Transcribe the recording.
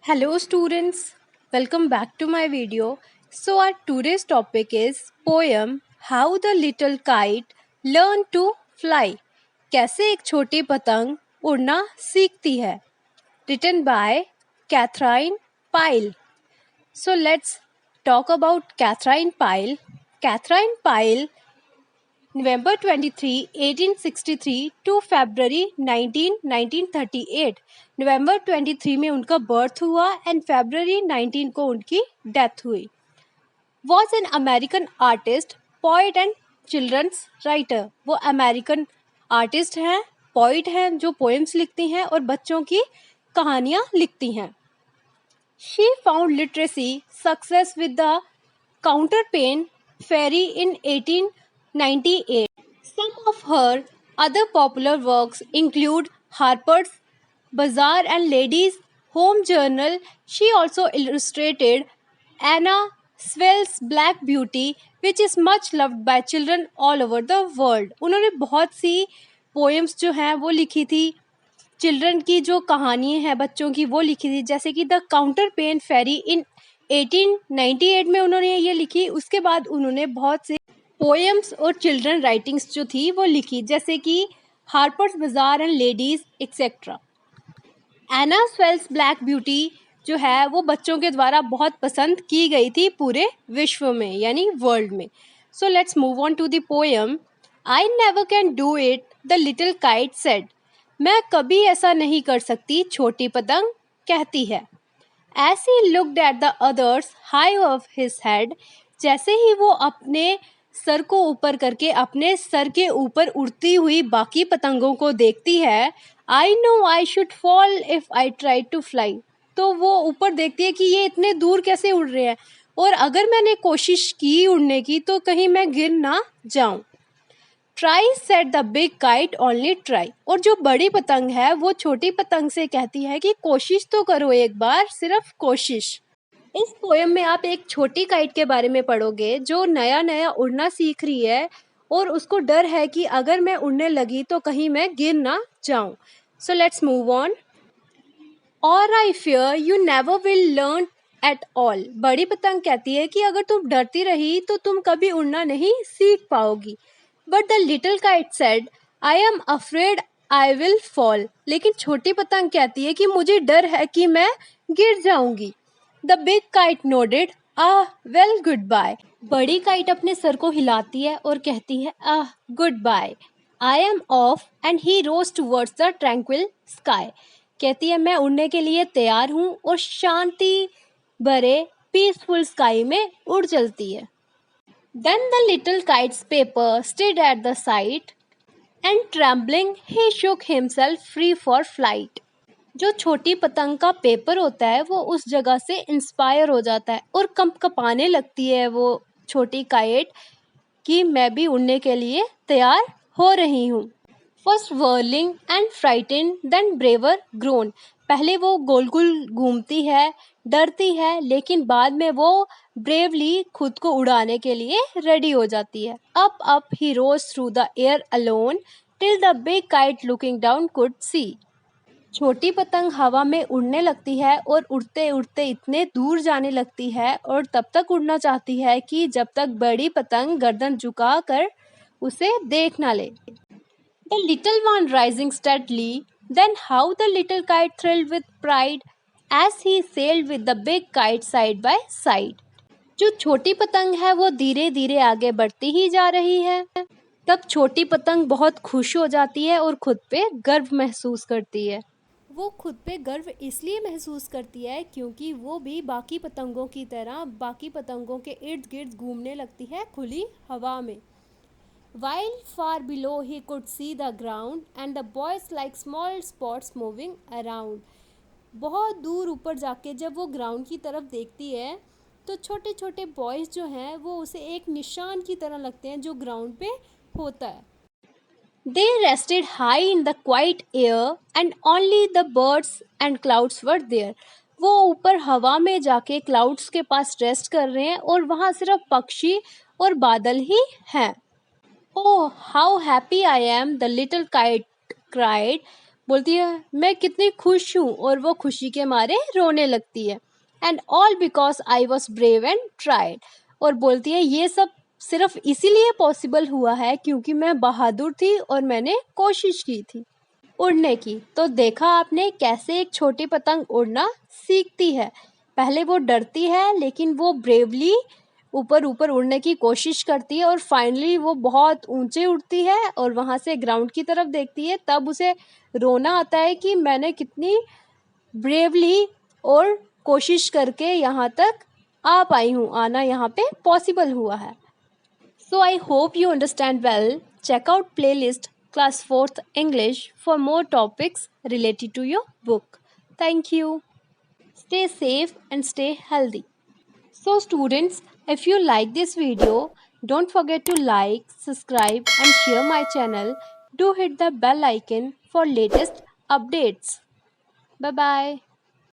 Hello students, welcome back to my video. So our today's topic is poem How the Little Kite Learned to Fly. कैसे एक छोटी पतंग उड़ना सीखती है. Written by Catherine Pyle. So let's talk about Catherine Pyle. Catherine Pyle November 23, 1863 to February 19, 1938. नवंबर 23 में उनका birth हुआ एंड फरवरी 19 को उनकी डेथ हुई. Was an American artist, poet and children's writer. वो अमेरिकन आर्टिस्ट हैं, पोइट हैं जो पोएम्स लिखती हैं और बच्चों की कहानियाँ लिखती हैं. She found literacy success with the counterpane fairy in 1898. Some of her other popular works include Harper's Bazaar and Ladies' Home Journal. She also illustrated Anna Sewell's Black Beauty, which is much loved by children all over the world. उन्होंने बहुत सी poems जो हैं वो लिखी थी, children की जो कहानियाँ हैं बच्चों की वो लिखी थी, जैसे कि the counter pen Pheri in 1898 में उन्होंने ये लिखी. उसके बाद उन्होंने बहुत से पोएम्स और चिल्ड्रन राइटिंग्स जो थी वो लिखी, जैसे कि Harper's Bazaar and ladies etcetera. Anna Sewell's Black Beauty जो है वो बच्चों के द्वारा बहुत पसंद की गई थी पूरे विश्व में यानी वर्ल्ड में. So let's move on to the poem. I never can do it, the little kite said. मैं कभी ऐसा नहीं कर सकती, छोटी पतंग कहती है. As he looked at the others high off his head, जैसे ही वो अपने सर को ऊपर करके अपने सर के ऊपर उड़ती हुई बाकी पतंगों को देखती है. I know I should fall if I try to fly. तो वो ऊपर देखती है कि ये इतने दूर कैसे उड़ रहे हैं और अगर मैंने कोशिश की उड़ने की तो कहीं मैं गिर ना जाऊं. Try said the big kite, only try. और जो बड़ी पतंग है वो छोटी पतंग से कहती है कि कोशिश तो करो एक बार, सिर्फ कोशिश. इस पोएम में आप एक छोटी काइट के बारे में पढ़ोगे जो नया नया उड़ना सीख रही है और उसको डर है कि अगर मैं उड़ने लगी तो कहीं मैं गिर ना जाऊं. So let's move on. और I fear you never will learn at all. बड़ी पतंग कहती है कि अगर तुम डरती रही तो तुम कभी उड़ना नहीं सीख पाओगी. But the little kite said I am afraid I will fall. लेकिन छोटी पतंग कहती है कि मुझे डर है कि मैं गिर जाऊंगी. The big kite nodded, ah well goodbye. बड़ी काइट अपने सर को हिलाती है और कहती है ah goodbye. I am off and he rose towards the tranquil sky. कहती है मैं उड़ने के लिए तैयार हूँ और शांति भरे पीसफुल स्काई में उड़ चलती है. Then the little kite's paper stirred at the sight and trembling he shook himself free for flight. जो छोटी पतंग का पेपर होता है वो उस जगह से इंस्पायर हो जाता है और कंपकपाने लगती है वो छोटी काइट कि मैं भी उड़ने के लिए तैयार हो रही हूँ. First whirling and frightened then braver grown. पहले वो गोल गोल घूमती है, डरती है, लेकिन बाद में वो ब्रेवली खुद को उड़ाने के लिए रेडी हो जाती है. Up he rose through the air alone till the big kite looking down could see. छोटी पतंग हवा में उड़ने लगती है और उड़ते उड़ते इतने दूर जाने लगती है और तब तक उड़ना चाहती है कि जब तक बड़ी पतंग गर्दन झुका कर उसे देख ना ले. The little one rising steadily, then how the little kite thrilled with pride as he sailed with the big kite side by side. जो छोटी पतंग है वो धीरे धीरे आगे बढ़ती ही जा रही है. तब छोटी पतंग बहुत खुश हो जाती है और खुद पे गर्व महसूस करती है. वो खुद पे गर्व इसलिए महसूस करती है क्योंकि वो भी बाकी पतंगों की तरह बाकी पतंगों के इर्द गिर्द घूमने लगती है खुली हवा में. While far below he could see the ground and the boys like small spots moving around. बहुत दूर ऊपर जाके जब वो ग्राउंड की तरफ देखती है तो छोटे छोटे बॉयज़ जो हैं वो उसे एक निशान की तरह लगते हैं जो ग्राउंड पे होता है. They rested high in the quiet air and only the birds and clouds were there. वो ऊपर हवा में जाके क्लाउड्स के पास रेस्ट कर रहे हैं और वहाँ सिर्फ पक्षी और बादल ही हैं. Oh, how happy I am, the little kite cried. बोलती है मैं कितनी खुश हूँ, और वो खुशी के मारे रोने लगती है। And all because I was brave and tried. और बोलती है ये सब सिर्फ इसीलिए पॉसिबल हुआ है क्योंकि मैं बहादुर थी और मैंने कोशिश की थी उड़ने की। तो देखा आपने कैसे एक छोटी पतंग उड़ना सीखती है। पहले वो डरती है लेकिन वो ब्रेवली ऊपर ऊपर उड़ने की कोशिश करती है, और फाइनली वो बहुत ऊंचे उड़ती है और वहाँ से ग्राउंड की तरफ देखती है। तब उसे रोना आता है कि मैंने कितनी ब्रेवली और कोशिश करके यहाँ तक आ पाई हूँ, आना यहाँ पे पॉसिबल हुआ है। So I hope you understand well. Check out playlist class 4th English for more topics related to your book. Thank you. Stay safe and stay healthy. So students, if you like this video, don't forget to like, subscribe and share my channel. Do hit the bell icon for latest updates. Bye bye.